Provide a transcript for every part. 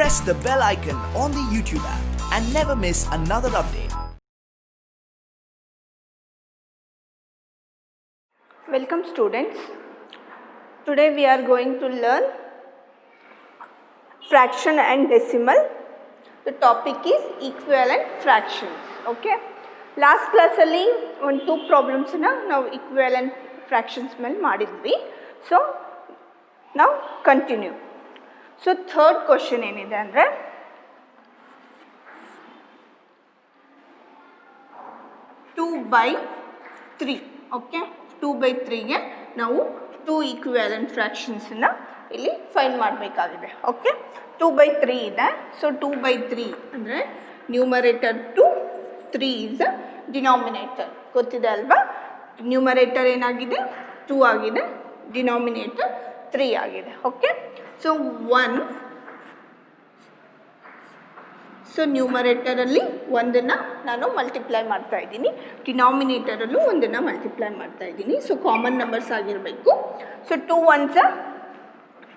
press the bell icon on the YouTube app and never miss another update. Welcome students. Today we are going to learn fraction and decimal. The topic is equivalent fractions. Okay. Last class alli one two problems na now equivalent fractions mele madidvi. So now continue. So third question ಏನide ಅಂದ್ರೆ 2/3. Okay 2/3 ಗೆ ನಾವು 2 equivalent fractions ಅನ್ನು ಇಲ್ಲಿ find ಮಾಡಬೇಕಾಗಿದೆ. Okay 2/3 ಇದೆ. So 2/3 ಅಂದರೆ numerator 2, 3 is denominator. ಗೊತ್ತಿದೆ ಅಲ್ವಾ? ನ್ಯೂಮರೇಟರ್ ಏನಾಗಿದೆ 2 ಆಗಿದೆ, ಡಿನಾಮಿನೇಟರ್ 3 ಆಗಿದೆ. ಓಕೆ ಸೊ 1, ಸೊ ನ್ಯೂಮರೇಟರಲ್ಲಿ ಒಂದನ್ನು ನಾನು ಮಲ್ಟಿಪ್ಲೈ ಮಾಡ್ತಾ ಇದ್ದೀನಿ, ಡಿನಾಮಿನೇಟರಲ್ಲೂ ಒಂದನ್ನು ಮಲ್ಟಿಪ್ಲೈ ಮಾಡ್ತಾ ಇದ್ದೀನಿ. ಸೊ ಕಾಮನ್ ನಂಬರ್ಸ್ ಆಗಿರಬೇಕು. So 2 1s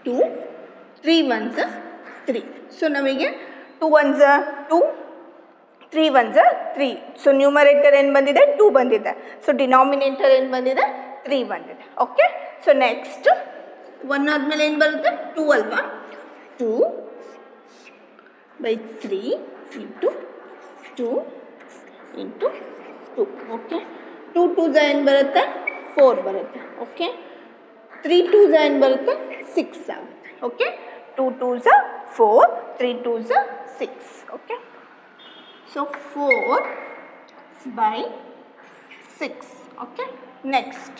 2, 3 1s 3. ಸೊ ನಮಗೆ 2 1s 2, 3 1s 3. ಸೊ ನ್ಯೂಮರೇಟರ್ ಏನು ಬಂದಿದೆ 2 ಬಂದಿದೆ. ಸೊ ಡಿನಾಮಿನೇಟರ್ ಏನು ಬಂದಿದೆ 3 ಬಂದಿದೆ. ಓಕೆ ಸೊ ನೆಕ್ಸ್ಟ್ 1 ಆದಮೇಲೆ ಏನು ಬರುತ್ತೆ 2 ಅಲ್ವಾ? 2/3 ಇಂಟು 2 ಇಂಟು 2. ಓಕೆ 2 2s ಏನು ಬರುತ್ತೆ 4 ಬರುತ್ತೆ. ಓಕೆ 3 2s ಏನು ಬರುತ್ತೆ 6 ಆಗುತ್ತೆ. Okay 2 2s 4, 3 2s 6. Okay so 4/6. Okay next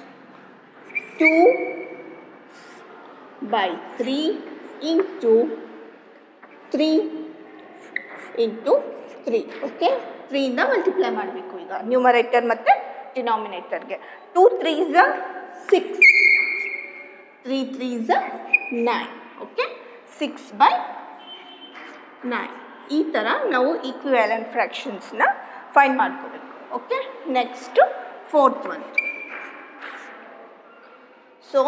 2/3 into 3 into 3. Okay 3 ಇಂದ ಮಲ್ಟಿಪ್ಲೈ ಮಾಡಬೇಕು ಈಗ ನ್ಯೂಮರೇಟರ್ ಮತ್ತು ಡಿನಾಮಿನೇಟರ್ಗೆ. 2 3s 6, 3 3s 9. ಓಕೆ 6/9. ಈ ಥರ ನಾವು ಈಕ್ವಿವೆಲೆಂಟ್ ಫ್ರಾಕ್ಷನ್ಸ್ನ ಫೈಂಡ್ ಮಾಡ್ಕೋಬೇಕು. Okay next fourth one. So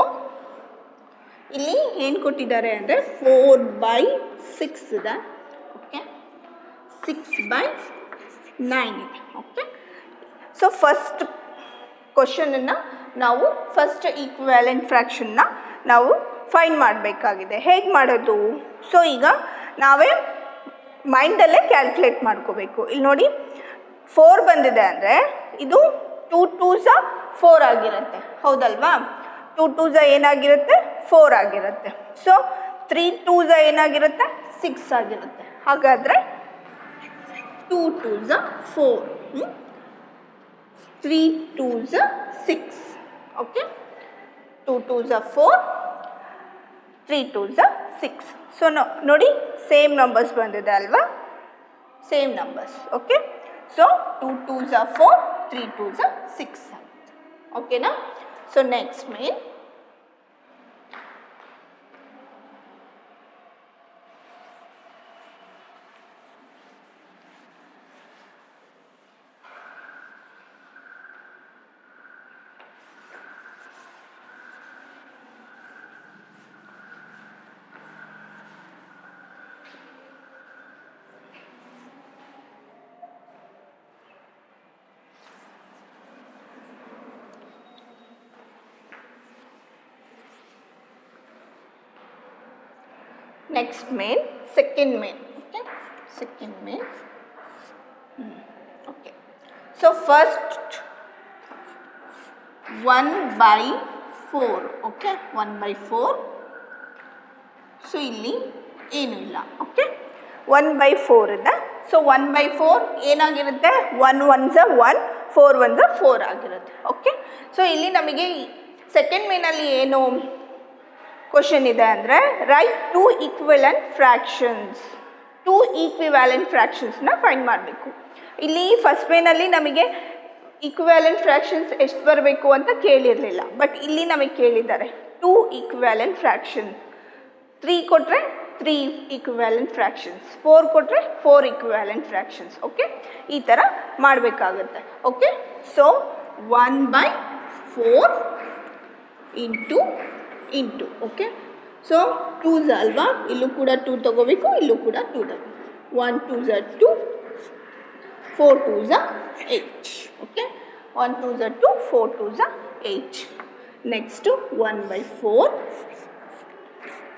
ಇಲ್ಲಿ ಏನು ಕೊಟ್ಟಿದ್ದಾರೆ ಅಂದರೆ 4/6 ಇದೆ. ಓಕೆ 6/9 ಇದೆ. ಓಕೆ ಸೊ ಫಸ್ಟ್ ಕ್ವಶನನ್ನು ನಾವು ಫಸ್ಟ್ ಈಕ್ವಿವೆಲೆಂಟ್ ಫ್ರಾಕ್ಷನ್ನ ನಾವು ಫೈಂಡ್ ಮಾಡಬೇಕಾಗಿದೆ. ಹೇಗೆ ಮಾಡೋದು? ಸೊ ಈಗ ನಾವೇ ಮೈಂಡಲ್ಲೇ ಕ್ಯಾಲ್ಕುಲೇಟ್ ಮಾಡ್ಕೋಬೇಕು. ಇಲ್ಲಿ ನೋಡಿ 4 ಬಂದಿದೆ ಅಂದರೆ ಇದು 2 2s 4 ಆಗಿರುತ್ತೆ. ಹೌದಲ್ವಾ? 2 2s ಏನಾಗಿರುತ್ತೆ 4 ಆಗಿರುತ್ತೆ. ಸೊ 3 2s ಏನಾಗಿರುತ್ತೆ 6 ಆಗಿರುತ್ತೆ. ಹಾಗಾದರೆ 2 2s 4, 3 2s 6. Okay 2 2s 4, 3 2s 6. So ನೋಡಿ ಸೇಮ್ ನಂಬರ್ಸ್ ಬಂದಿದೆ ಅಲ್ವಾ? Same numbers. Okay so 2 2s 4, 3 2s 6. ಓಕೆನಾ? So next main next main, second main. Okay, second main. Okay, so first 1/4. okay 1/4. so ಇಲ್ಲಿ ಏನು ಇಲ್ಲ. ಓಕೆ 1/4 ಇದೆ. ಸೊ 1/4 ಏನಾಗಿರುತ್ತೆ 1 1s 1, 4 1s 4 ಆಗಿರುತ್ತೆ. ಓಕೆ ಸೊ ಇಲ್ಲಿ ನಮಗೆ ಸೆಕೆಂಡ್ ಮೇನಲ್ಲಿ ಏನು ಕ್ವಶನ್ ಇದೆ ಅಂದರೆ ರೈಟ್ 2 ಈಕ್ವಿವೆಲೆಂಟ್ ಫ್ರಾಕ್ಷನ್ಸ್. 2 ಈಕ್ವಿವ್ಯಾಲೆಂಟ್ ಫ್ರಾಕ್ಷನ್ಸ್ನ ಫೈಂಡ್ ಮಾಡಬೇಕು. ಇಲ್ಲಿ ಫಸ್ಟ್ ಮೇನಲ್ಲಿ ನಮಗೆ ಈಕ್ವಿವ್ಯಾಲೆಂಟ್ ಫ್ರಾಕ್ಷನ್ಸ್ ಎಷ್ಟು ಬರಬೇಕು ಅಂತ ಕೇಳಿರಲಿಲ್ಲ, ಬಟ್ ಇಲ್ಲಿ ನಮಗೆ ಕೇಳಿದ್ದಾರೆ 2 ಈಕ್ವಿವ್ಯಾಲೆಂಟ್ ಫ್ರಾಕ್ಷನ್. 3 ಕೊಟ್ಟರೆ 3 ಈಕ್ವಿವ್ಯಾಲೆಂಟ್ ಫ್ರಾಕ್ಷನ್ಸ್, 4 ಕೊಟ್ಟರೆ 4 ಈಕ್ವಿವ್ಯಾಲೆಂಟ್ ಫ್ರಾಕ್ಷನ್ಸ್. ಓಕೆ ಈ ಥರ ಮಾಡಬೇಕಾಗುತ್ತೆ. Okay so 1/4 into okay so twos ಅಲ್ವಾ, ಇಲ್ಲೂ ಕೂಡ 2 ತಗೋಬೇಕು, ಇಲ್ಲೂ ಕೂಡ 2 ತಗೋಬೇಕು. 1 2s are 2, 4 2s are 8. Okay, 1 2s are 2, 4 2s are 8. Next 1/4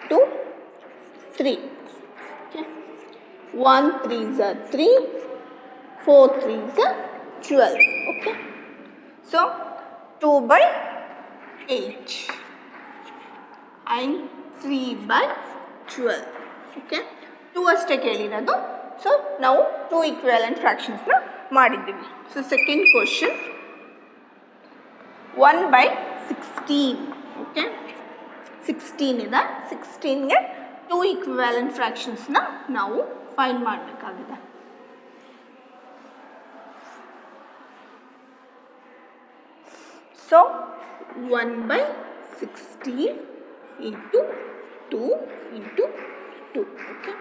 2 3. Okay, 1 3s are 3, 4 3s are 12. Okay, so 2/8 and 3/12. Okay, 2 ಅಷ್ಟೇ ಕೇಳಿರೋದು. ಸೊ ನಾವು 2 ಈಕ್ವಿವೆಲೆಂಟ್ ಫ್ರ್ಯಾಕ್ಷನ್ಸ್ನ ಮಾಡಿದ್ದೀವಿ. So second question 1/16. ಓಕೆ, 16 ಇದೆ. 16ಗೆ 2 ಈಕ್ವಿವೆಲೆಂಟ್ ಫ್ರ್ಯಾಕ್ಷನ್ಸ್ನ ನಾವು ಫೈಂಡ್ ಮಾಡಬೇಕಾಗಿದೆ. So 1/16 into 2 into 2. Okay,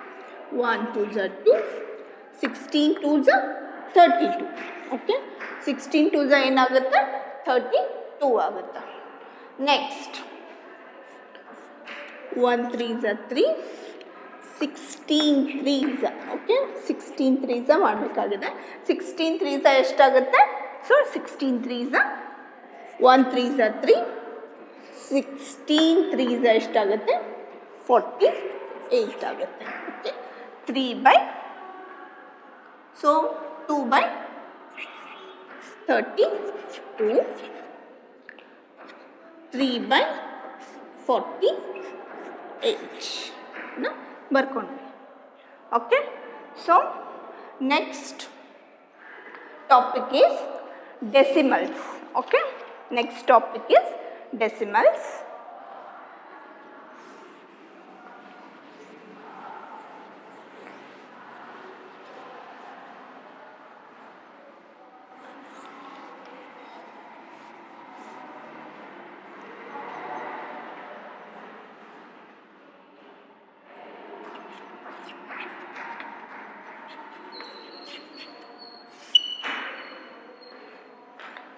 1 2s are 2, 16 2s are 32. Okay, 16 2s are ಏನಾಗುತ್ತೆ 32 ಆಗುತ್ತೆ. Next 1 3s are 3, 16 3s. Okay, 16 3s ಮಾಡಬೇಕಾಗಿದೆ. 16 3s ಎಷ್ಟಾಗುತ್ತೆ? So 16 3s 1 3s are 3, 16 3s ಎಷ್ಟಾಗುತ್ತೆ? 48 ಆಗುತ್ತೆ. ಓಕೆ, 3 ಸೊ 2/32, 3/48 ನ ಬರ್ಕೊಂಡ್ವಿ. Okay, so next topic is decimals. Okay, next topic is decimals.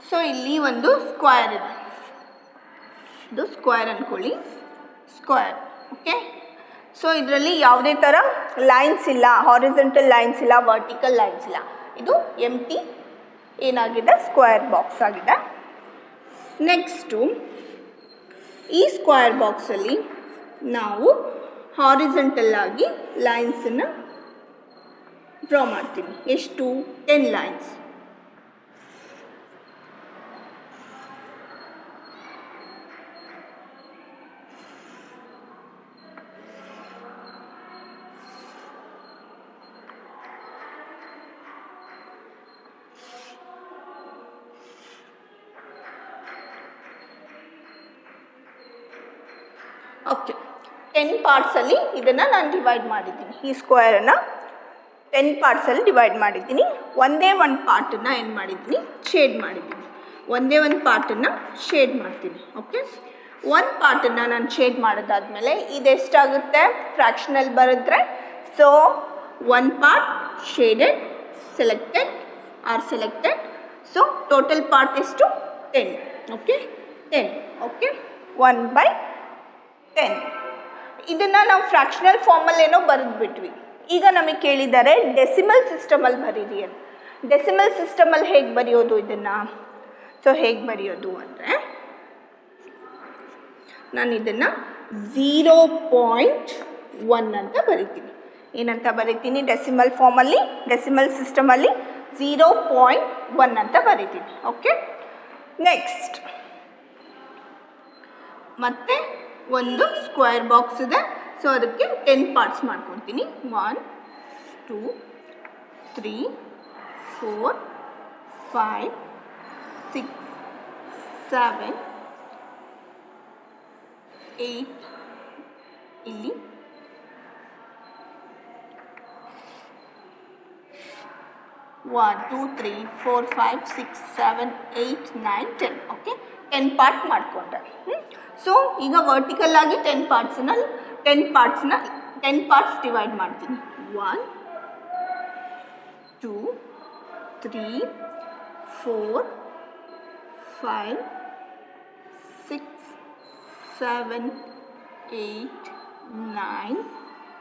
So ಇಲ್ಲಿ ಒಂದು ಸ್ಕ್ವೇರ್ ಇದೆ, ಇದು ಸ್ಕ್ವೇರ್ ಅಂದ್ಕೊಳ್ಳಿ, ಸ್ಕ್ವೇರ್. ಓಕೆ, ಸೊ ಇದರಲ್ಲಿ ಯಾವುದೇ ಥರ ಲೈನ್ಸ್ ಇಲ್ಲ, ಹಾರಿಜೆಂಟಲ್ ಲೈನ್ಸ್ ಇಲ್ಲ, ವರ್ಟಿಕಲ್ ಲೈನ್ಸ್ ಇಲ್ಲ. ಇದು ಎಂಟಿ ಏನಾಗಿದೆ, ಸ್ಕ್ವೇರ್ ಬಾಕ್ಸ್ ಆಗಿದೆ. ನೆಕ್ಸ್ಟು ಈ ಸ್ಕ್ವೇರ್ ಬಾಕ್ಸಲ್ಲಿ ನಾವು ಹಾರಿಜೆಂಟಲ್ ಆಗಿ ಲೈನ್ಸನ್ನು ಡ್ರಾ ಮಾಡ್ತೀವಿ. ಎಷ್ಟು? 10 ಲೈನ್ಸ್. ಓಕೆ, 10 ಪಾರ್ಟ್ಸಲ್ಲಿ ಇದನ್ನು ನಾನು ಡಿವೈಡ್ ಮಾಡಿದ್ದೀನಿ. ಈ ಸ್ಕ್ವೇರನ್ನು 10 ಪಾರ್ಟ್ಸಲ್ಲಿ ಡಿವೈಡ್ ಮಾಡಿದ್ದೀನಿ. ಒಂದೇ ಒಂದು ಪಾರ್ಟನ್ನು ಏನು ಮಾಡಿದ್ದೀನಿ, ಶೇಡ್ ಮಾಡಿದ್ದೀನಿ. ಒಂದೇ ಒಂದು ಪಾರ್ಟನ್ನು ಶೇಡ್ ಮಾಡ್ತೀನಿ. ಓಕೆ, ಒಂದು ಪಾರ್ಟನ್ನು ನಾನು ಶೇಡ್ ಮಾಡೋದಾದಮೇಲೆ ಇದೆಷ್ಟಾಗುತ್ತೆ ಫ್ರ್ಯಾಕ್ಷನಲ್ಲಿ ಬರೆದ್ರೆ, so 1 part shaded, selected R selected. So total part ಎಷ್ಟು? 10. ಓಕೆ, 10. ಓಕೆ, 1/10. ಇದನ್ನು ನಾವು ಫ್ರ್ಯಾಕ್ಷನಲ್ ಫಾರ್ಮಲ್ಲಿ ಏನೋ ಬರೆದ್ಬಿಟ್ವಿ. ಈಗ ನಮಗೆ ಕೇಳಿದ್ದಾರೆ ಡೆಸಿಮಲ್ ಸಿಸ್ಟಮಲ್ಲಿ ಬರೀರಿ ಅಂತ. ಡೆಸಿಮಲ್ ಸಿಸ್ಟಮಲ್ಲಿ ಹೇಗೆ ಬರೆಯೋದು ಇದನ್ನು? ಸೊ ಹೇಗೆ ಬರೆಯೋದು ಅಂದರೆ, ನಾನು ಇದನ್ನು 0.1 ಅಂತ ಬರಿತೀನಿ. ಏನಂತ ಬರಿತೀನಿ? ಡೆಸಿಮಲ್ ಫಾರ್ಮಲ್ಲಿ, ಡೆಸಿಮಲ್ ಸಿಸ್ಟಮಲ್ಲಿ 0.1 ಅಂತ ಬರಿತೀನಿ. ಓಕೆ, ನೆಕ್ಸ್ಟ್ ಮತ್ತೆ ಒಂದು ಸ್ಕ್ವೇರ್ ಬಾಕ್ಸ್ ಇದೆ. ಸೊ ಅದಕ್ಕೆ 10 ಪಾರ್ಟ್ಸ್ ಮಾಡ್ಕೊತೀನಿ. 1 2 3 4 5 6 7 8 ಇಲ್ಲಿ 1 2 3 4 5 6 7 8 9 10. ಓಕೆ, 10 ಪಾರ್ಟ್ ಮಾಡಿಕೊಂಡ್ರೆ. ಸೊ ಈಗ ವರ್ಟಿಕಲ್ ಆಗಿ 10 ಪಾರ್ಟ್ಸ್ ಡಿವೈಡ್ ಮಾಡ್ತೀನಿ. 1 2 3 4 5 6 7 8 9,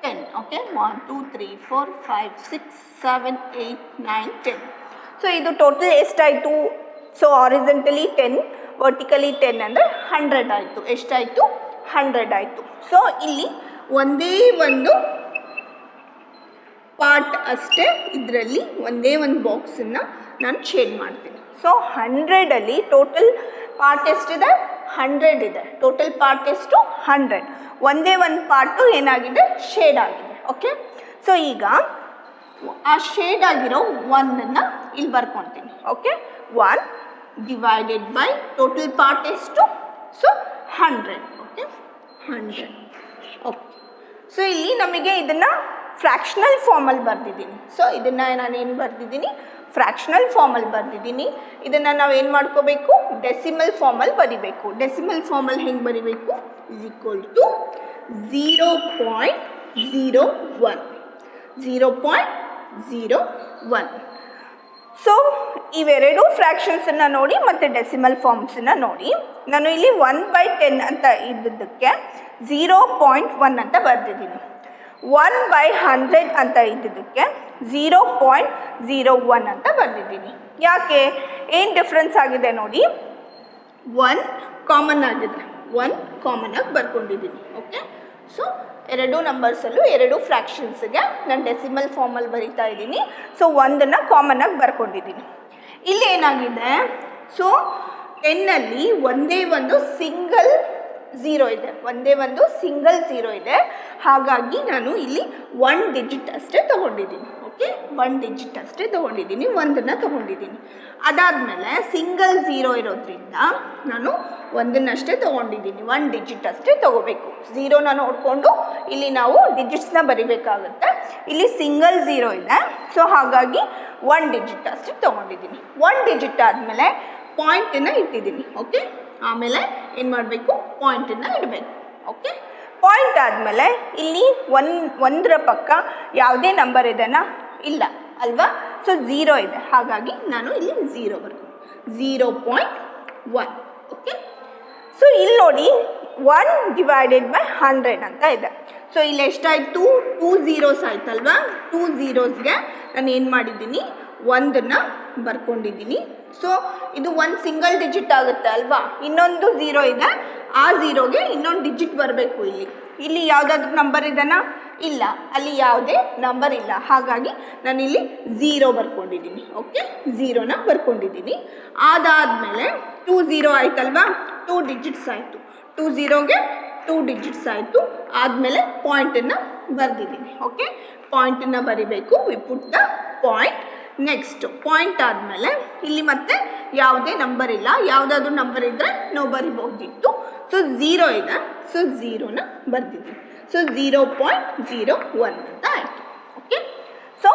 10. Okay, 1, 2, 3, 4, 5, 6, 7, 8, 9, 10. So ಇದು ಟೋಟಲ್ ಎಷ್ಟಾಯಿತು? ಸೊ ಹಾರಿಜೆಂಟಲಿ 10, ವರ್ಟಿಕಲಿ 10 ಅಂದರೆ 100 ಆಯಿತು. ಎಷ್ಟಾಯಿತು? 100 ಆಯಿತು. ಸೊ ಇಲ್ಲಿ ಒಂದೇ ಒಂದು ಪಾರ್ಟ್ ಅಷ್ಟೇ, ಇದರಲ್ಲಿ ಒಂದೇ ಒಂದು ಬಾಕ್ಸನ್ನು ನಾನು ಶೇಡ್ ಮಾಡ್ತೀನಿ. ಸೊ 100ಅಲ್ಲಿ ಟೋಟಲ್ ಪಾರ್ಟ್ ಎಷ್ಟಿದೆ? 100 ಇದೆ. ಟೋಟಲ್ ಪಾರ್ಟ್ ಎಷ್ಟು? 100. ಒಂದೇ ಒಂದು ಪಾರ್ಟು ಏನಾಗಿದೆ? ಶೇಡ್ ಆಗಿದೆ. ಓಕೆ, ಸೊ ಈಗ ಆ ಶೇಡ್ ಆಗಿರೋ 1ಅನ್ನು ಇಲ್ಲಿ ಬರ್ಕೊತೀನಿ. Okay, 1 divided by total part ಎಷ್ಟು? ಸೊ 100. ಓಕೆ, 100. ಓಕೆ, ಸೊ ಇಲ್ಲಿ ನಮಗೆ ಇದನ್ನು ಫ್ರ್ಯಾಕ್ಷನಲ್ ಫಾರ್ಮಲ್ಲಿ ಬರೆದಿದ್ದೀನಿ. ಸೊ ಇದನ್ನು ನಾನೇನು ಬರೆದಿದ್ದೀನಿ? ಫ್ರ್ಯಾಕ್ಷನಲ್ ಫಾರ್ಮಲ್ಲಿ ಬರೆದಿದ್ದೀನಿ. ಇದನ್ನು ನಾವು ಏನು ಮಾಡ್ಕೋಬೇಕು? ಡೆಸಿಮಲ್ ಫಾರ್ಮಲ್ಲಿ ಬರಿಬೇಕು. ಡೆಸಿಮಲ್ ಫಾರ್ಮಲ್ಲಿ ಹೆಂಗೆ ಬರಿಬೇಕು? Is equal to 0.01. 0.01. ಸೊ ಇವೆರಡು ಫ್ರ್ಯಾಕ್ಷನ್ಸನ್ನು ನೋಡಿ ಮತ್ತು ಡೆಸಿಮಲ್ ಫಾರ್ಮ್ಸನ್ನು ನೋಡಿ. ನಾನು ಇಲ್ಲಿ 1/10 ಅಂತ ಇದ್ದದ್ದಕ್ಕೆ 0.1 ಅಂತ ಬರೆದಿದ್ದೀನಿ. 1/100 ಅಂತ ಇದ್ದಿದ್ದಕ್ಕೆ 0.01 ಅಂತ ಬರೆದಿದ್ದೀನಿ. ಯಾಕೆ? ಏನು ಡಿಫ್ರೆನ್ಸ್ ಆಗಿದೆ ನೋಡಿ. 1 ಕಾಮನ್ ಆಗಿದೆ. 1 ಕಾಮನ್ ಆಗಿ ಬರ್ಕೊಂಡಿದ್ದೀನಿ. ಓಕೆ, ಸೊ ಎರಡು ನಂಬರ್ಸಲ್ಲೂ ಎರಡು ಫ್ರ್ಯಾಕ್ಷನ್ಸ್ಗೆ ನಾನು ಡೆಸಿಮಲ್ ಫಾರ್ಮಲ್ಲಿ ಬರಿತಾ ಇದ್ದೀನಿ. ಸೊ 1ಅನ್ನು ಕಾಮನ್ ಆಗಿ ಬರ್ಕೊಂಡಿದ್ದೀನಿ. ಇಲ್ಲಿ ಏನಾಗಿದೆ? ಸೊ 10ಅಲ್ಲಿ ಒಂದೇ ಒಂದು ಸಿಂಗಲ್ ಝೀರೋ ಇದೆ. ಒಂದೇ ಒಂದು ಸಿಂಗಲ್ ಝೀರೋ ಇದೆ. ಹಾಗಾಗಿ ನಾನು ಇಲ್ಲಿ 1 ಡಿಜಿಟ್ ಅಷ್ಟೇ ತೊಗೊಂಡಿದ್ದೀನಿ. ಓಕೆ, 1 ಡಿಜಿಟ್ ಅಷ್ಟೇ ತೊಗೊಂಡಿದ್ದೀನಿ. 1ಅನ್ನು ತೊಗೊಂಡಿದ್ದೀನಿ. ಅದಾದಮೇಲೆ ಸಿಂಗಲ್ ಝೀರೋ ಇರೋದ್ರಿಂದ ನಾನು 1ಅನ್ನಷ್ಟೇ ತೊಗೊಂಡಿದ್ದೀನಿ. 1 ಡಿಜಿಟ್ ಅಷ್ಟೇ ತೊಗೋಬೇಕು. ಝೀರೋನ ನೋಡಿಕೊಂಡು ಇಲ್ಲಿ ನಾವು ಡಿಜಿಟ್ಸ್ನ ಬರಿಬೇಕಾಗುತ್ತೆ. ಇಲ್ಲಿ ಸಿಂಗಲ್ ಝೀರೋ ಇದೆ. ಸೊ ಹಾಗಾಗಿ 1 ಡಿಜಿಟ್ ಅಷ್ಟೇ ತೊಗೊಂಡಿದ್ದೀನಿ. 1 ಡಿಜಿಟ್ ಆದಮೇಲೆ ಪಾಯಿಂಟನ್ನು ಇಟ್ಟಿದ್ದೀನಿ. ಓಕೆ, ಆಮೇಲೆ ಏನು ಮಾಡಬೇಕು? ಪಾಯಿಂಟನ್ನು ಇಡಬೇಕು. ಓಕೆ, ಪಾಯಿಂಟ್ ಆದಮೇಲೆ ಇಲ್ಲಿ 1ರ ಪಕ್ಕ ಯಾವುದೇ ನಂಬರ್ ಇದೆನಾ? ಇಲ್ಲ ಅಲ್ವಾ? ಸೊ 0 ಇದೆ. ಹಾಗಾಗಿ ನಾನು ಇಲ್ಲಿ 0 ಬರ್ತೀನಿ. 0.1. ಓಕೆ, ಸೊ ಇಲ್ಲಿ ನೋಡಿ 1 ಡಿವೈಡೆಡ್ ಬೈ 100 ಅಂತ ಇದೆ. ಸೊ ಇಲ್ಲಿ ಎಷ್ಟಾಯಿತು? 2 zeros ಆಯ್ತಲ್ವಾ? 2 zeros ನಾನು ಏನು ಮಾಡಿದ್ದೀನಿ? 1ಅನ್ನು ಬರ್ಕೊಂಡಿದ್ದೀನಿ. ಸೊ ಇದು 1 ಸಿಂಗಲ್ ಡಿಜಿಟ್ ಆಗುತ್ತೆ ಅಲ್ವಾ? ಇನ್ನೊಂದು 0 ಇದೆ. ಆ 0ಗೆ ಇನ್ನೊಂದು ಡಿಜಿಟ್ ಬರಬೇಕು. ಇಲ್ಲಿ ಯಾವುದಾದ್ರೂ ನಂಬರ್ ಇದೆನಾ? ಇಲ್ಲ, ಅಲ್ಲಿ ಯಾವುದೇ ನಂಬರ್ ಇಲ್ಲ. ಹಾಗಾಗಿ ನಾನಿಲ್ಲಿ 0 ಬರ್ಕೊಂಡಿದ್ದೀನಿ. ಓಕೆ, 0ನ ಬರ್ಕೊಂಡಿದ್ದೀನಿ. ಅದಾದಮೇಲೆ 2 0 ಆಯ್ತಲ್ವಾ? 2 ಡಿಜಿಟ್ಸ್ ಆಯಿತು. 2 0ಗೆ 2 ಡಿಜಿಟ್ಸ್ ಆಯಿತು. ಆದಮೇಲೆ ಪಾಯಿಂಟನ್ನು ಬರೆದಿದ್ದೀನಿ. ಓಕೆ, ಪಾಯಿಂಟನ್ನು ಬರಿಬೇಕು. V put the point. Next point ಆದಮೇಲೆ ಇಲ್ಲಿ ಮತ್ತೆ ಯಾವುದೇ ನಂಬರ್ ಇಲ್ಲ. ಯಾವುದಾದ್ರೂ ನಂಬರ್ ಇದ್ದರೆ ನಾವು ಬರಿಬಹುದಿತ್ತು. ಸೊ 0 ಇದೆ. ಸೊ 0ನ ಬರೆದಿದ್ದೀನಿ. ಸೊ 0.01 ಅಂತ ಆಯಿತು. ಓಕೆ, ಸೊ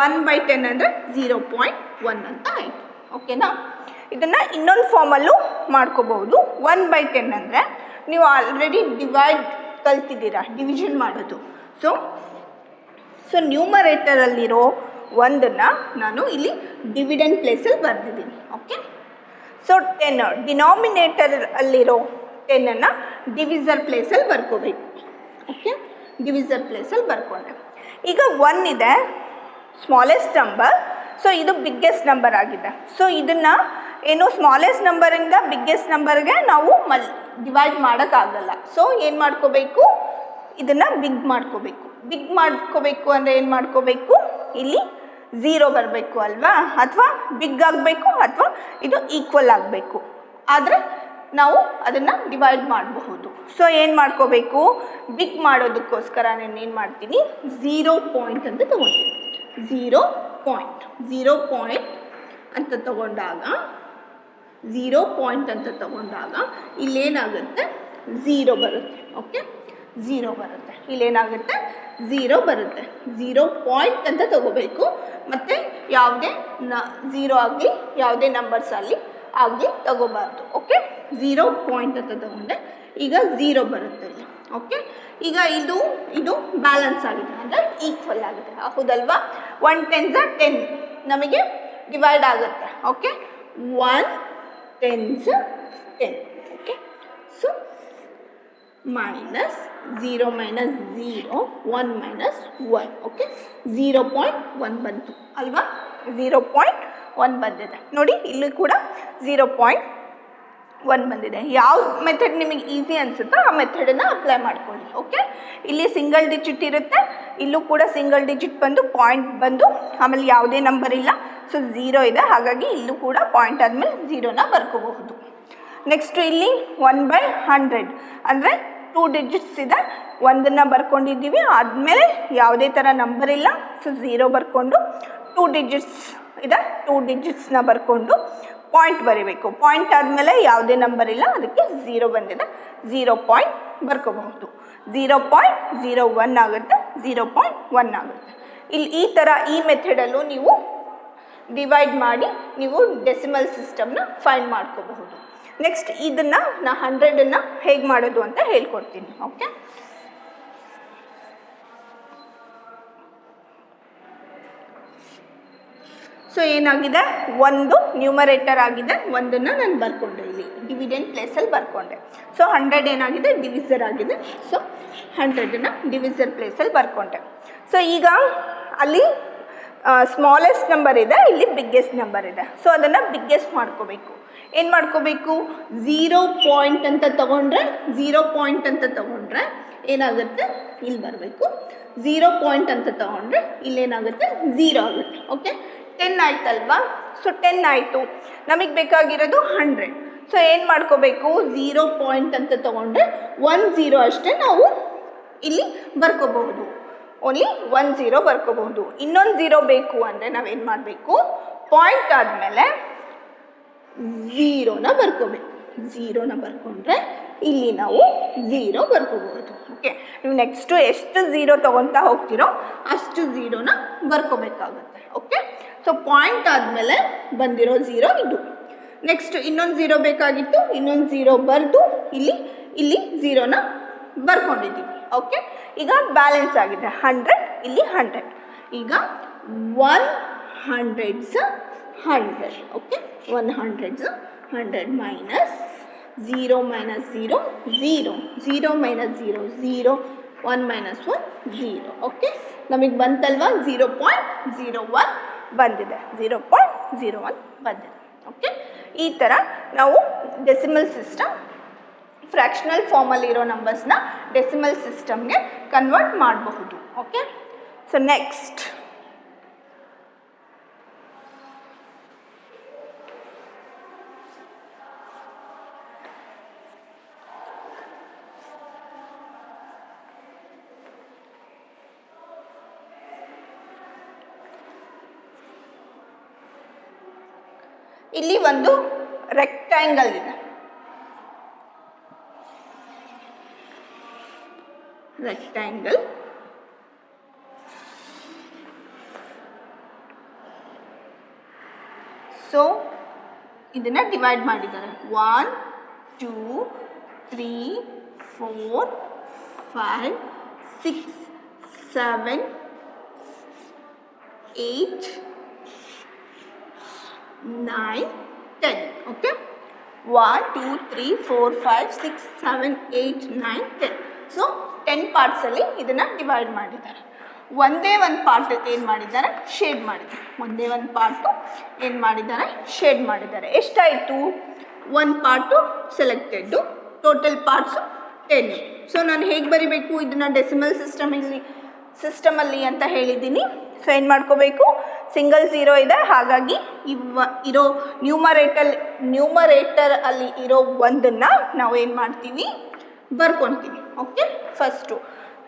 1/10 ಅಂದರೆ 0.1 ಅಂತ ಆಯಿತು. ಓಕೆನಾ? ಇದನ್ನು ಇನ್ನೊಂದು ಫಾರ್ಮಲ್ಲೂ ಮಾಡ್ಕೋಬಹುದು. 1/10 ಅಂದರೆ ನೀವು ಆಲ್ರೆಡಿ ಡಿವೈಡ್ ಕಲ್ತಿದ್ದೀರಾ, ಡಿವಿಷನ್ ಮಾಡೋದು. ಸೊ ನ್ಯೂಮರೇಟರಲ್ಲಿರೋ 1ಅನ್ನು ನಾನು ಇಲ್ಲಿ ಡಿವಿಡೆಂಡ್ ಪ್ಲೇಸಲ್ಲಿ ಬರೆದಿದ್ದೀನಿ. ಓಕೆ, ಸೊ 10 ಡಿನಾಮಿನೇಟರಲ್ಲಿರೋ 10ಅನ್ನು ಡಿವಿಸರ್ ಪ್ಲೇಸಲ್ಲಿ ಬರ್ಕೋಬೇಕು. ಓಕೆ, ಡಿವಿಸರ್ ಪ್ಲೇಸಲ್ಲಿ ಬರ್ಕೊಂಡೆ. ಈಗ 1 ಇದೆ, ಸ್ಮಾಲೆಸ್ಟ್ ನಂಬರ್. ಸೊ ಇದು ಬಿಗ್ಗೆಸ್ಟ್ ನಂಬರ್ ಆಗಿದೆ. ಸೊ ಇದನ್ನು ಏನು ಸ್ಮಾಲೆಸ್ಟ್ ನಂಬರಿಂದ ಬಿಗ್ಗೆಸ್ಟ್ ನಂಬರ್ಗೆ ನಾವು ಡಿವೈಡ್ ಮಾಡೋಕ್ಕಾಗಲ್ಲ. ಸೊ ಏನು ಮಾಡ್ಕೋಬೇಕು? ಇದನ್ನು ಬಿಗ್ ಮಾಡ್ಕೋಬೇಕು. ಬಿಗ್ ಮಾಡ್ಕೋಬೇಕು ಅಂದರೆ ಏನು ಮಾಡ್ಕೋಬೇಕು? ಇಲ್ಲಿ 0 ಬರಬೇಕು ಅಲ್ವಾ? ಅಥವಾ ಬಿಗ್ ಆಗಬೇಕು ಅಥವಾ ಇದು ಈಕ್ವಲ್ ಆಗಬೇಕು. ಆದರೆ ನಾವು ಅದನ್ನು ಡಿವೈಡ್ ಮಾಡಬಹುದು. ಸೊ ಏನು ಮಾಡ್ಕೋಬೇಕು? ಬಿಗ್ ಮಾಡೋದಕ್ಕೋಸ್ಕರ ನಾನು ಏನು ಮಾಡ್ತೀನಿ? 0 ಪಾಯಿಂಟ್ ಅಂತ ತೊಗೊಳ್ತೀನಿ. 0 ಪಾಯಿಂಟ್ ಅಂತ ತಗೊಂಡಾಗ 0 ಪಾಯಿಂಟ್ ಅಂತ ತಗೊಂಡಾಗ ಇಲ್ಲೇನಾಗುತ್ತೆ? 0 ಬರುತ್ತೆ. ಓಕೆ, 0 ಬರುತ್ತೆ. ಇಲ್ಲೇನಾಗುತ್ತೆ? 0 ಬರುತ್ತೆ. 0 ಪಾಯಿಂಟ್ ಅಂತ ತಗೋಬೇಕು. ಮತ್ತು ಯಾವುದೇ 0 ಆಗಲಿ ಯಾವುದೇ ನಂಬರ್ಸ್ ಆಗಲಿ ತಗೋಬಾರ್ದು. ಓಕೆ, 0 ಪಾಯಿಂಟ್ ಅಂತ ತಗೊಂಡೆ. ಈಗ 0 ಬರುತ್ತೆ ಇಲ್ಲಿ. ಓಕೆ, ಈಗ ಇದು ಬ್ಯಾಲೆನ್ಸ್ ಆಗಿದೆ ಅಂದರೆ ಈಕ್ವಲ್ ಆಗಿದೆ. ಹೌದಲ್ವಾ? 1 10s 10 ನಮಗೆ ಡಿವೈಡ್ ಆಗುತ್ತೆ. Okay, 1 10s 10. Okay, so minus 0 minus 0 1 minus 1 okay 0.1 ಬಂತು ಅಲ್ವಾ 0.1 ಬಂದಿದೆ ನೋಡಿ ಇಲ್ಲಿ ಕೂಡ 0.1 ಬಂದಿದೆ ಯಾವ ಮೆಥಡ್ ನಿಮಗೆ ಈಸಿ ಅನಿಸುತ್ತೋ ಆ ಮೆಥಡನ್ನು ಅಪ್ಲೈ ಮಾಡ್ಕೊಳ್ಳಿ ಓಕೆ ಇಲ್ಲಿ ಸಿಂಗಲ್ ಡಿಜಿಟ್ ಇರುತ್ತೆ ಇಲ್ಲೂ ಕೂಡ ಸಿಂಗಲ್ ಡಿಜಿಟ್ ಬಂದು ಪಾಯಿಂಟ್ ಬಂದು ಆಮೇಲೆ ಯಾವುದೇ ನಂಬರ್ ಇಲ್ಲ ಸೊ 0 ಇದೆ ಹಾಗಾಗಿ ಇಲ್ಲೂ ಕೂಡ ಪಾಯಿಂಟ್ ಆದಮೇಲೆ 0ನ ಬರ್ಕೋಬಹುದು ನೆಕ್ಸ್ಟ್ ಇಲ್ಲಿ 1/100 ಅಂದರೆ 2 ಡಿಜಿಟ್ಸ್ ಇದೆ ಒಂದನ್ನು ಬರ್ಕೊಂಡಿದ್ದೀವಿ ಆದಮೇಲೆ ಯಾವುದೇ ಥರ ನಂಬರ್ ಇಲ್ಲ ಸೊ 0 ಬರ್ಕೊಂಡು 2 ಡಿಜಿಟ್ಸ್ ಇದೆ 2 ಡಿಜಿಟ್ಸ್ನ ಬರ್ಕೊಂಡು ಪಾಯಿಂಟ್ ಬರೀಬೇಕು ಪಾಯಿಂಟ್ ಆದಮೇಲೆ ಯಾವುದೇ ನಂಬರ್ ಇಲ್ಲ ಅದಕ್ಕೆ 0 ಬಂದಿದೆ 0 ಪಾಯಿಂಟ್ ಬರ್ಕೋಬಹುದು 0.01 ಆಗುತ್ತೆ 0.1 ಆಗುತ್ತೆ ಇಲ್ಲಿ ಈ ಥರ ಈ ಮೆಥಡಲ್ಲೂ ನೀವು ಡಿವೈಡ್ ಮಾಡಿ ನೀವು ಡೆಸಿಮಲ್ ಸಿಸ್ಟಮ್ನ ಫೈಂಡ್ ಮಾಡ್ಕೋಬಹುದು ನೆಕ್ಸ್ಟ್ ಇದನ್ನು ನಾ 100ಅನ್ನು ಹೇಗೆ ಮಾಡೋದು ಅಂತ ಹೇಳ್ಕೊಡ್ತೀನಿ ಓಕೆ ಸೊ ಏನಾಗಿದೆ ಒಂದು ನ್ಯೂಮರೇಟರ್ ಆಗಿದೆ ಒಂದನ್ನು ನಾನು ಬರ್ಕೊಂಡೆ ಇಲ್ಲಿ ಡಿವಿಡೆಂಡ್ ಪ್ಲೇಸಲ್ಲಿ ಬರ್ಕೊಂಡೆ ಸೊ 100 ಏನಾಗಿದೆ ಡಿವಿಸರ್ ಆಗಿದೆ ಸೊ 100ಅನ್ನು ಡಿವಿಸರ್ ಪ್ಲೇಸಲ್ಲಿ ಬರ್ಕೊಂಡೆ ಸೊ ಈಗ ಅಲ್ಲಿ ಸ್ಮಾಲೆಸ್ಟ್ ನಂಬರ್ ಇದೆ ಇಲ್ಲಿ ಬಿಗ್ಗೆಸ್ಟ್ ನಂಬರ್ ಇದೆ ಸೊ ಅದನ್ನು ಬಿಗ್ಗೆಸ್ಟ್ ಮಾಡ್ಕೋಬೇಕು ಏನು ಮಾಡ್ಕೋಬೇಕು 0 ಪಾಯಿಂಟ್ ಅಂತ ತೊಗೊಂಡ್ರೆ 0 ಪಾಯಿಂಟ್ ಅಂತ ತೊಗೊಂಡ್ರೆ ಏನಾಗುತ್ತೆ ಇಲ್ಲಿ ಬರಬೇಕು 0 ಪಾಯಿಂಟ್ ಅಂತ ತೊಗೊಂಡ್ರೆ ಇಲ್ಲೇನಾಗುತ್ತೆ 0 ಆಗುತ್ತೆ ಓಕೆ 10 ಆಯ್ತಲ್ವಾ ಸೊ 10 ಆಯಿತು ನಮಗೆ ಬೇಕಾಗಿರೋದು 100 ಸೊ ಏನು ಮಾಡ್ಕೋಬೇಕು 0 ಪಾಯಿಂಟ್ ಅಂತ ತೊಗೊಂಡ್ರೆ 1 0 ಅಷ್ಟೇ ನಾವು ಇಲ್ಲಿ ಬರ್ಕೋಬಹುದು ಓನ್ಲಿ 1 0 ಬರ್ಕೋಬಹುದು ಇನ್ನೊಂದು 0 ಬೇಕು ಅಂದರೆ ನಾವೇನು ಮಾಡಬೇಕು ಪಾಯಿಂಟ್ ಆದಮೇಲೆ 0ನ ಬರ್ಕೋಬೇಕು 0ನ ಬರ್ಕೊಂಡ್ರೆ ಇಲ್ಲಿ ನಾವು 0 ಬರ್ಕೋಬಹುದು ಓಕೆ ನೀವು ನೆಕ್ಸ್ಟು ಎಷ್ಟು 0 ತೊಗೊತಾ ಹೋಗ್ತೀರೋ ಅಷ್ಟು 0ನ ಬರ್ಕೋಬೇಕಾಗುತ್ತೆ ಓಕೆ ಸೊ ಪಾಯಿಂಟ್ ಆದಮೇಲೆ ಬಂದಿರೋ 0 ಇದು ನೆಕ್ಸ್ಟ್ ಇನ್ನೊಂದು 0 ಬೇಕಾಗಿತ್ತು ಇನ್ನೊಂದು 0 ಬರೆದು ಇಲ್ಲಿ 0ನ ಬರ್ಕೊಂಡಿದ್ದೀವಿ ಓಕೆ ಈಗ ಬ್ಯಾಲೆನ್ಸ್ ಆಗಿದೆ 100 ಇಲ್ಲಿ 100 ಈಗ 100s 100 okay 100s 100 minus 0 minus 0 0 0 minus 0 0 1 minus 1 0 okay ನಮಗೆ ಬಂತಲ್ವಾ 0.01 ಬಂದಿದೆ 0.01 ಬಂದಿದೆ ಓಕೆ ಈ ಥರ ನಾವು ಡೆಸಿಮಲ್ ಸಿಸ್ಟಮ್ ಫ್ರ್ಯಾಕ್ಷನಲ್ ಫಾರ್ಮಲ್ಲಿರೋ ನಂಬರ್ಸ್ನ ಡೆಸಿಮಲ್ ಸಿಸ್ಟಮ್ಗೆ ಕನ್ವರ್ಟ್ ಮಾಡಬಹುದು ಓಕೆ ಸೊ ನೆಕ್ಸ್ಟ್ ಇಲ್ಲಿ ಒಂದು ರೆಕ್ಟ್ಯಾಂಗಲ್ ಇದೆ ರೆಕ್ಟ್ಯಾಂಗಲ್ ಸೊ ಇದನ್ನ ಡಿವೈಡ್ ಮಾಡಿದ್ದಾರೆ 1 2 3 4 5 6 7 8 9 10 ಓಕೆ 1 2 3 4 5 6 7 8 9 10 ಸೊ 10 ಪಾರ್ಟ್ಸಲ್ಲಿ ಇದನ್ನು ಡಿವೈಡ್ ಮಾಡಿದ್ದಾರೆ ಒಂದೇ ಒಂದು ಪಾರ್ಟ್ ಏನು ಮಾಡಿದ್ದಾರೆ ಶೇಡ್ ಮಾಡಿದ್ದಾರೆ ಒಂದೇ ಒಂದು ಪಾರ್ಟು ಏನು ಮಾಡಿದ್ದಾರೆ ಶೇಡ್ ಮಾಡಿದ್ದಾರೆ ಎಷ್ಟಾಯಿತು ಒಂದು ಪಾರ್ಟು ಸೆಲೆಕ್ಟೆಡ್ಡು ಟೋಟಲ್ ಪಾರ್ಟ್ಸು 10 ಸೊ ನಾನು ಹೇಗೆ ಬರಿಬೇಕು ಇದನ್ನು ಡೆಸಿಮಲ್ ಸಿಸ್ಟಮಲ್ಲಿ ಅಂತ ಹೇಳಿದ್ದೀನಿ ಸೊ ಏನು ಮಾಡ್ಕೋಬೇಕು ಸಿಂಗಲ್ 0 ಇದೆ ಹಾಗಾಗಿ ಇರೋ ನ್ಯೂಮರೇಟರ್ ಅಲ್ಲಿ ಇರೋ ಒಂದನ್ನು ನಾವು ಏನು ಮಾಡ್ತೀವಿ ಬರ್ಕೊಳ್ತೀವಿ ಓಕೆ ಫಸ್ಟು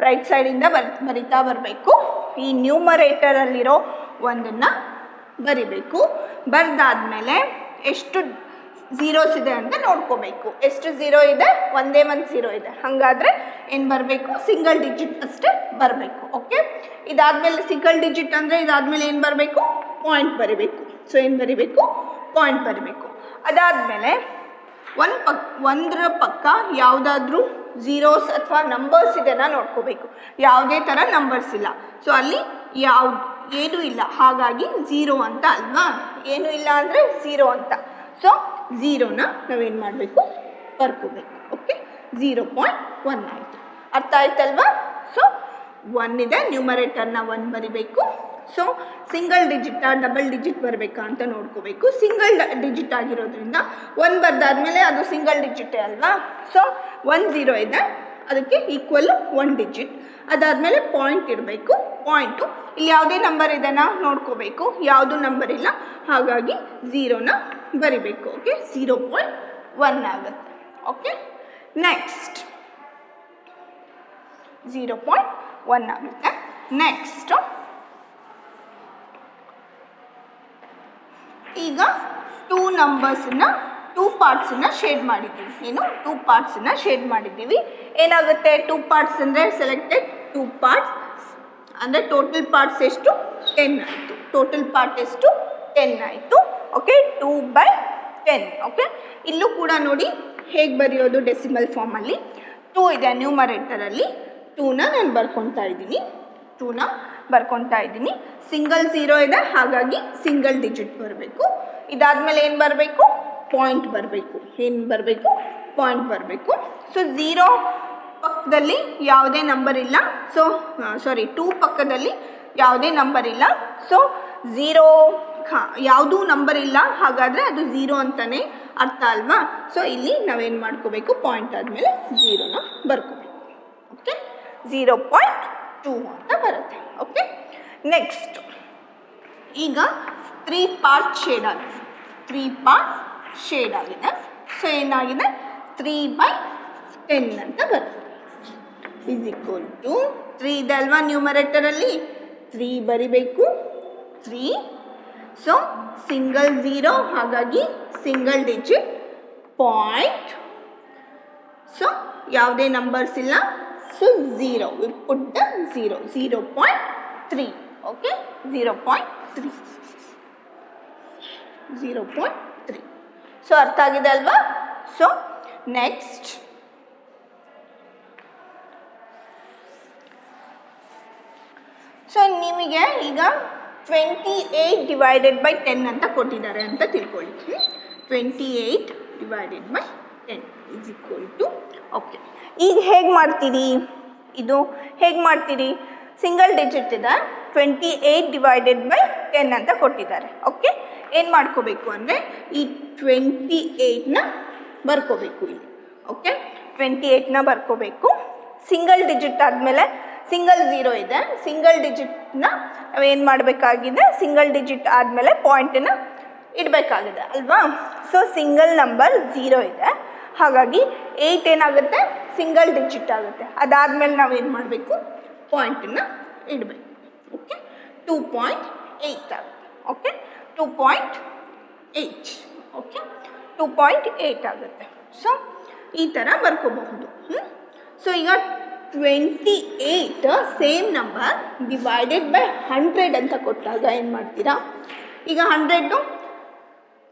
ರೈಟ್ ಸೈಡಿಂದ ಬರಿತಾ ಬರಬೇಕು ಈ ನ್ಯೂಮರೇಟರಲ್ಲಿರೋ ಒಂದನ್ನು ಬರಿಬೇಕು ಬರೆದಾದ್ಮೇಲೆ ಎಷ್ಟು ಝೀರೋಸ್ ಇದೆ ಅಂತ ನೋಡ್ಕೋಬೇಕು ಎಷ್ಟು 0 ಇದೆ ಒಂದೇ ಒಂದು 0 ಇದೆ ಹಾಗಾದರೆ ಏನು ಬರಬೇಕು ಸಿಂಗಲ್ ಡಿಜಿಟ್ ಅಷ್ಟೇ ಬರಬೇಕು ಓಕೆ ಇದಾದಮೇಲೆ ಸಿಂಗಲ್ ಡಿಜಿಟ್ ಅಂದರೆ ಇದಾದಮೇಲೆ ಏನು ಬರಬೇಕು ಪಾಯಿಂಟ್ ಬರೀಬೇಕು ಸೊ ಏನು ಬರೀಬೇಕು ಪಾಯಿಂಟ್ ಬರೀಬೇಕು ಅದಾದಮೇಲೆ ಒಂದರ ಪಕ್ಕ ಯಾವುದಾದ್ರೂ ಝೀರೋಸ್ ಅಥವಾ ನಂಬರ್ಸ್ ಇದನ್ನು ನೋಡ್ಕೋಬೇಕು ಯಾವುದೇ ಥರ ನಂಬರ್ಸ್ ಇಲ್ಲ ಸೊ ಅಲ್ಲಿ ಏನೂ ಇಲ್ಲ ಹಾಗಾಗಿ 0 ಅಂತ ಅಲ್ವಾ ಏನೂ ಇಲ್ಲ ಅಂದರೆ 0 ಅಂತ ಸೊ 0ನ ನಾವೇನು ಮಾಡಬೇಕು ಬರ್ಕೋಬೇಕು ಓಕೆ 0.1 ಆಯಿತು ಅರ್ಥ ಆಯ್ತಲ್ವಾ? ಸೊ 1 ಇದೆ, ನ್ಯೂಮರೇಟರ್ನ 1 ಬರಿಬೇಕು. ಸೊ ಸಿಂಗಲ್ ಡಿಜಿಟಾ ಡಬಲ್ ಡಿಜಿಟ್ ಬರಬೇಕಾ ಅಂತ ನೋಡ್ಕೋಬೇಕು. ಸಿಂಗಲ್ ಡಿಜಿಟ್ ಆಗಿರೋದ್ರಿಂದ 1 ಬರ್ದಾದ್ಮೇಲೆ ಅದು ಸಿಂಗಲ್ ಡಿಜಿಟೇ ಅಲ್ವಾ? ಸೊ 1 0 ಇದೆ, ಅದಕ್ಕೆ ಈಕ್ವಲ್ 1 ಡಿಜಿಟ್. ಅದಾದಮೇಲೆ ಪಾಯಿಂಟ್ ಇರಬೇಕು. ಪಾಯಿಂಟು ಇಲ್ಲಿ ಯಾವುದೇ ನಂಬರ್ ಇದೆನಾ ನೋಡ್ಕೋಬೇಕು, ಯಾವುದು ನಂಬರ್ ಇಲ್ಲ, ಹಾಗಾಗಿ 0ನ ಬರಿಬೇಕು. ಓಕೆ, 0.1 ಆಗುತ್ತೆ. ಓಕೆ, ನೆಕ್ಸ್ಟ್ 0.1 ಆಗುತ್ತೆ. ನೆಕ್ಸ್ಟು ಈಗ 2 ನಂಬರ್ಸನ್ನ 2 ಪಾರ್ಟ್ಸನ್ನ ಶೇಡ್ ಮಾಡಿದ್ದೀವಿ. ಏನು 2 ಪಾರ್ಟ್ಸನ್ನ ಶೇಡ್ ಮಾಡಿದ್ದೀವಿ. ಏನಾಗುತ್ತೆ 2 ಪಾರ್ಟ್ಸ್ ಅಂದರೆ ಸೆಲೆಕ್ಟೆಡ್ 2 ಪಾರ್ಟ್ಸ್ ಅಂದರೆ ಟೋಟಲ್ ಪಾರ್ಟ್ಸ್ ಎಷ್ಟು 10 ಆಯಿತು. ಟೋಟಲ್ ಪಾರ್ಟ್ ಎಷ್ಟು 10 ಆಯಿತು. ಓಕೆ, 2/10. ಓಕೆ, ಇಲ್ಲೂ ಕೂಡ ನೋಡಿ ಹೇಗೆ ಬರೆಯೋದು ಡೆಸಿಮಲ್ ಫಾರ್ಮಲ್ಲಿ. 2 ಇದೆ ನ್ಯೂಮರೇಟರಲ್ಲಿ, 2ನ ನಾನು ಬರ್ಕೊತಾ ಇದ್ದೀನಿ. ಸಿಂಗಲ್ 0 ಇದೆ, ಹಾಗಾಗಿ ಸಿಂಗಲ್ ಡಿಜಿಟ್ ಬರಬೇಕು. ಇದಾದಮೇಲೆ ಏನು ಬರಬೇಕು, ಪಾಯಿಂಟ್ ಬರಬೇಕು. ಪಾಯಿಂಟ್ ಬರಬೇಕು. ಸೊ 0 ಪಕ್ಕದಲ್ಲಿ ಯಾವುದೇ ನಂಬರ್ ಇಲ್ಲ. ಸೊ 2 ಪಕ್ಕದಲ್ಲಿ ಯಾವುದೇ ನಂಬರ್ ಇಲ್ಲ. ಸೊ 0 ಯಾವುದೂ ನಂಬರ್ ಇಲ್ಲ, ಹಾಗಾದರೆ ಅದು 0 ಅಂತಲೇ ಅರ್ಥ ಅಲ್ವಾ? ಸೊ ಇಲ್ಲಿ ನಾವೇನು ಮಾಡ್ಕೋಬೇಕು, ಪಾಯಿಂಟ್ ಆದಮೇಲೆ 0ನ ಬರ್ಕೋಬೇಕು. ಓಕೆ, 0.2 ಅಂತ ಬರುತ್ತೆ. ಓಕೆ, ನೆಕ್ಸ್ಟ್ ಈಗ 3 ಪಾರ್ಟ್ ಶೇಡ್ ಆಗಿದೆ. 3 ಪಾರ್ಟ್ ಶೇಡ್ ಆಗಿದೆ. ಸೊ ಏನಾಗಿದೆ 3/10 ಅಂತ ಬರುತ್ತೆ. ಇಸ್ ಈಕ್ವಲ್ ಟು 3 ಇದೆ ಅಲ್ವಾ ನ್ಯೂಮರೇಟರಲ್ಲಿ, 3 ಬರಿಬೇಕು. 3. ಸೊ ಸಿಂಗಲ್ 0, ಹಾಗಾಗಿ ಸಿಂಗಲ್ ಡಿಜಿಟ್. ಪಾಯಿಂಟ್, ಸೊ ಯಾವುದೇ ನಂಬರ್ಸ್ ಇಲ್ಲ. So 0, we put the 0, 0.3. Okay, 0.3. So ಅರ್ಥ ಆಗಿದೆ ಅಲ್ವಾ? ಸೊ ನೆಕ್ಸ್ಟ್ ಸೊ ನಿಮಗೆ ಈಗ 28/10 ಅಂತ ಕೊಟ್ಟಿದ್ದಾರೆ ಅಂತ ತಿಳ್ಕೊಳ್ಳಿ. 28/10 ಇಸ್ ಈಕ್ವಲ್ ಟು. ಓಕೆ, ಈಗ ಹೇಗೆ ಮಾಡ್ತೀರಿ? ಸಿಂಗಲ್ ಡಿಜಿಟ್ ಇದೆ, 28/10 ಅಂತ ಕೊಟ್ಟಿದ್ದಾರೆ. ಓಕೆ, ಏನು ಮಾಡ್ಕೋಬೇಕು ಅಂದರೆ ಈ 28ನ ಬರ್ಕೋಬೇಕು ಇಲ್ಲಿ. ಓಕೆ, 28ನ ಬರ್ಕೋಬೇಕು. ಸಿಂಗಲ್ ಡಿಜಿಟ್ ಆದಮೇಲೆ ಸಿಂಗಲ್ 0 ಇದೆ, ಸಿಂಗಲ್ ಡಿಜಿಟ್ನ ನಾವೇನು ಮಾಡಬೇಕಾಗಿದೆ, ಸಿಂಗಲ್ ಡಿಜಿಟ್ ಆದಮೇಲೆ ಪಾಯಿಂಟನ್ನು ಇಡಬೇಕಾಗಿದೆ ಅಲ್ವಾ? ಸೊ ಸಿಂಗಲ್ ನಂಬರ್ 0 ಇದೆ, ಹಾಗಾಗಿ 8 ಏನಾಗುತ್ತೆ, ಸಿಂಗಲ್ ಡಿಜಿಟ್ ಆಗುತ್ತೆ. ಅದಾದಮೇಲೆ ನಾವೇನು ಮಾಡಬೇಕು, ಪಾಯಿಂಟನ್ನು ಇಡಬೇಕು. ಓಕೆ, 2.8 ಆಗುತ್ತೆ. ಓಕೆ, 2.8. ಓಕೆ, 2.8 ಆಗುತ್ತೆ. ಸೊ ಈ ಥರ ಬರ್ಕೋಬಹುದು. ಸೊ ಈಗ 28 ಸೇಮ್ ನಂಬರ್ ಡಿವೈಡೆಡ್ ಬೈ 100 ಅಂತ ಕೊಟ್ಟಾಗ ಏನು ಮಾಡ್ತೀರಾ, ಈಗ 100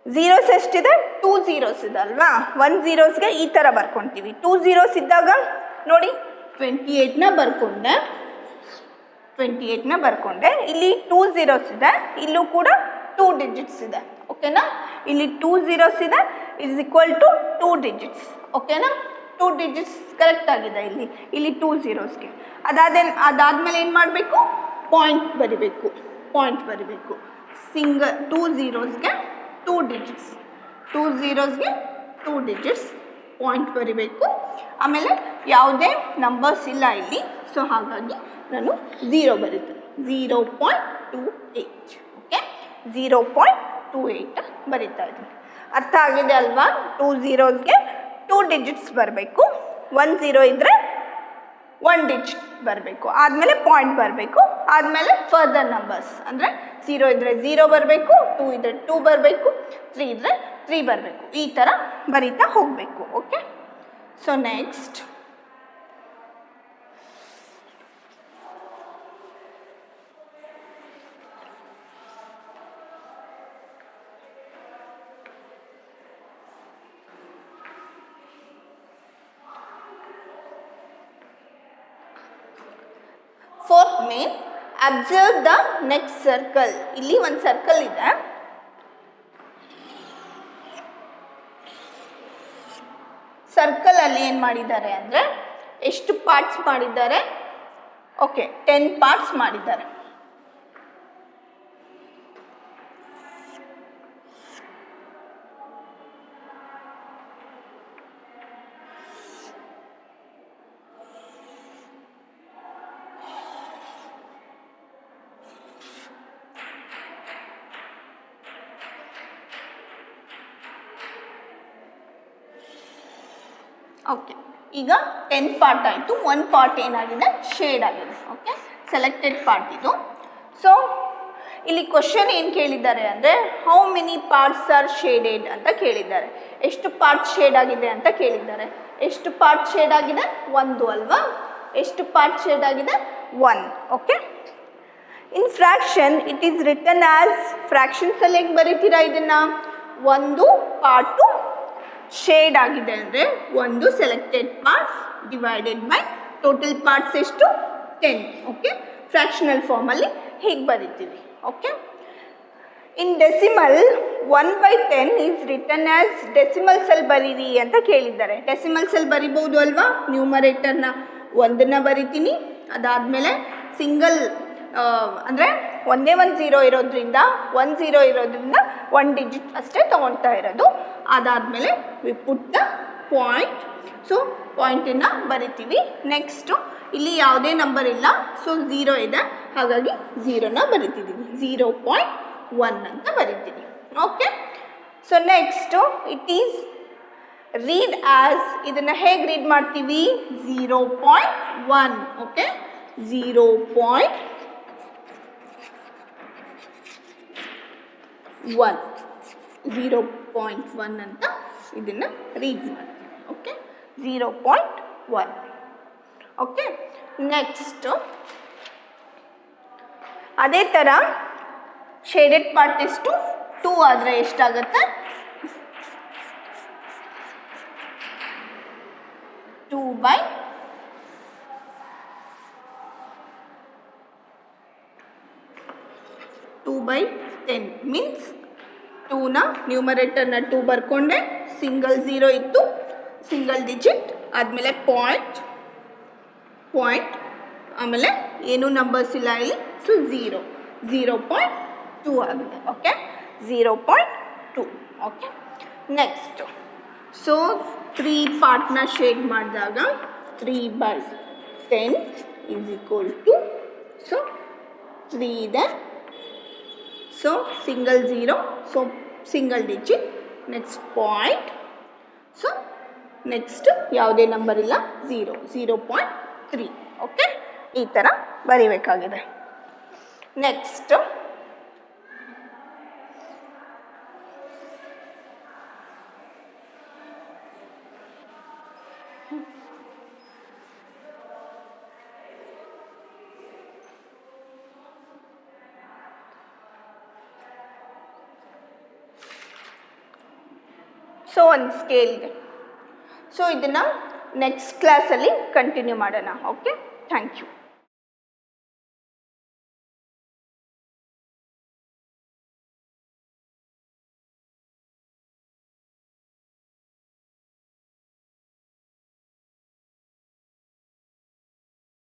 zeros ಎಷ್ಟಿದೆ, 2 zeros ಇದೆ ಅಲ್ವಾ? 1 zeros ಈ ಥರ ಬರ್ಕೊತೀವಿ. 2 zeros ಇದ್ದಾಗ ನೋಡಿ 28ನ ಬರ್ಕೊಂಡೆ. ಇಲ್ಲಿ 2 zeros ಇದೆ, ಇಲ್ಲೂ ಕೂಡ 2 digits ಇದೆ. ಓಕೆನಾ? ಇಲ್ಲಿ 2 zeros ಇದೆ, ಇಸ್ ಈಕ್ವಲ್ ಟು 2 digits. ಓಕೆನಾ? 2 digits ಕರೆಕ್ಟ್ ಆಗಿದೆ ಇಲ್ಲಿ 2 zeros. ಅದಾದಮೇಲೆ ಏನು ಮಾಡಬೇಕು, ಪಾಯಿಂಟ್ ಬರಿಬೇಕು. Single 2 zeros 2 digits, 2 zeros 2 digits point ಬರಿಬೇಕು. ಆಮೇಲೆ ಯಾವುದೇ ನಂಬರ್ಸ್ ಇಲ್ಲ ಇಲ್ಲಿ, ಸೊ ಹಾಗಾಗಿ ನಾನು 0 ಬರೀತೀನಿ. 0.28. ಓಕೆ, 0.28 ಬರಿತಾ ಇದ್ದೀನಿ. ಅರ್ಥ ಆಗಿದೆ ಅಲ್ವಾ? 2 zeros 2 digits ಬರಬೇಕು. 1 0 ಇದ್ದರೆ 1 digit ಬರಬೇಕು, ಆದಮೇಲೆ ಪಾಯಿಂಟ್ ಬರಬೇಕು, ಆದಮೇಲೆ ಫರ್ದರ್ ನಂಬರ್ಸ್ ಅಂದರೆ 0 ಇದ್ದರೆ 0 ಬರಬೇಕು, 2 ಇದ್ದರೆ 2 ಬರಬೇಕು, 3 ಇದ್ದರೆ 3 ಬರಬೇಕು. ಈ ಥರ ಬರೀತಾ ಹೋಗಬೇಕು. Okay, so next fourth main observe the next circle. ಇಲ್ಲಿ ಒಂದು ಸರ್ಕಲ್ ಇದೆ, ಸರ್ಕಲ್ ಅಲ್ಲಿ ಏನು ಮಾಡಿದ್ದಾರೆ ಅಂದರೆ ಎಷ್ಟು ಪಾರ್ಟ್ಸ್ ಮಾಡಿದ್ದಾರೆ? ಓಕೆ, 10 ಪಾರ್ಟ್ಸ್ ಮಾಡಿದ್ದಾರೆ. ಓಕೆ, ಈಗ 10 ಪಾರ್ಟ್ ಆಯಿತು. 1 ಪಾರ್ಟ್ ಏನಾಗಿದೆ? ಶೇಡ್ ಆಗಿದೆ. ಓಕೆ, ಸೆಲೆಕ್ಟೆಡ್ ಪಾರ್ಟ್ ಇದು. ಸೊ ಇಲ್ಲಿ ಕ್ವಶನ್ ಏನು ಕೇಳಿದ್ದಾರೆ ಅಂದರೆ how many parts R shaded ಅಂತ ಕೇಳಿದ್ದಾರೆ. ಎಷ್ಟು ಪಾರ್ಟ್ ಶೇಡ್ ಆಗಿದೆ ಅಂತ ಕೇಳಿದ್ದಾರೆ. ಎಷ್ಟು ಪಾರ್ಟ್ ಶೇಡ್ ಆಗಿದೆ? 1 ಅಲ್ವಾ? ಎಷ್ಟು ಪಾರ್ಟ್ ಶೇಡ್ ಆಗಿದೆ? 1. Okay, in fraction it is written as ಫ್ರ್ಯಾಕ್ಷನ್ಸಲ್ಲಿ ಹೆಂಗೆ ಬರೀತೀರಾ ಇದನ್ನು? 1 ಪಾರ್ಟು ಶೇಡ್ ಆಗಿದೆ ಅಂದರೆ 1 selected parts divided by total parts ಎಷ್ಟು? 10. ಓಕೆ, ಫ್ರ್ಯಾಕ್ಷನಲ್ ಫಾರ್ಮಲ್ಲಿ ಹೀಗೆ ಬರೀತೀವಿ. Okay, in decimal 1/10 is written as ಡೆಸಿಮಲ್ಸಲ್ಲಿ ಬರೀರಿ ಅಂತ ಕೇಳಿದ್ದಾರೆ. ಡೆಸಿಮಲ್ಸಲ್ಲಿ ಬರಿಬೋದು ಅಲ್ವಾ? ನ್ಯೂಮರೇಟರ್ನ 1ನ್ನ ಬರಿತೀನಿ, ಅದಾದಮೇಲೆ ಸಿಂಗಲ್ ಅಂದರೆ ಒಂದೇ 1 0 ಇರೋದ್ರಿಂದ 1 0 ಇರೋದ್ರಿಂದ 1 ಡಿಜಿಟ್ ಅಷ್ಟೇ ತೊಗೊಳ್ತಾ ಇರೋದು. ಅದಾದಮೇಲೆ we put the point. So ಪಾಯಿಂಟನ್ನು ಬರಿತೀವಿ. ನೆಕ್ಸ್ಟು ಇಲ್ಲಿ ಯಾವುದೇ ನಂಬರ್ ಇಲ್ಲ, ಸೊ 0 ಇದೆ, ಹಾಗಾಗಿ 0ನ ಬರಿತಿದ್ದೀವಿ. 0.1 ಅಂತ ಬರಿತೀವಿ. Okay, so next it is read as. ಇದನ್ನು ಹೇಗೆ ರೀಡ್ ಮಾಡ್ತೀವಿ? 0.1. ಓಕೆ, 0.1 0.1 ಅಂತ ಇದನ್ನು ರೀಡ್ ಮಾಡ್ತೀವಿ. ಓಕೆ, 0.1. ಓಕೆ, ನೆಕ್ಸ್ಟು ಅದೇ ಥರ ಶೇಡೆಡ್ ಪಾರ್ಟ್ ಎಷ್ಟು? 2 ಆದರೆ ಎಷ್ಟಾಗುತ್ತೆ? 2/10 ಮೀನ್ಸ್ 2ನ ನ್ಯೂಮರೇಟರ್ನ 2 ಬರ್ಕೊಂಡೆ, ಸಿಂಗಲ್ 0 ಇತ್ತು, ಸಿಂಗಲ್ ಡಿಜಿಟ್, ಆದಮೇಲೆ ಪಾಯಿಂಟ್, ಆಮೇಲೆ ಏನೂ ನಂಬರ್ಸ್ ಇಲ್ಲ ಇಲ್ಲಿ, ಸೊ 0.2 ಆಗಿದೆ. ಓಕೆ, 0.2. ಓಕೆ, ನೆಕ್ಸ್ಟು ಸೊ 3 ಪಾರ್ಟ್ನ ಶೇಡ್ ಮಾಡಿದಾಗ 3/10 ಈಸ್ ಈಕ್ವಲ್ ಟು, ಸೊ 3 ಇದೆ, so single 0, so single digit, next point, so next ಯಾವುದೇ ನಂಬರ್ ಇಲ್ಲ, 0.3. ಓಕೆ, ಈ ಥರ ಬರೀಬೇಕಾಗಿದೆ. ನೆಕ್ಸ್ಟ್ ಸೊ ಒಂದು ಸ್ಕೇಲ್ ಇದೆ. ಸೊ ಇದನ್ನು ನೆಕ್ಸ್ಟ್ ಕ್ಲಾಸಲ್ಲಿ ಕಂಟಿನ್ಯೂ ಮಾಡೋಣ. Okay, thank you.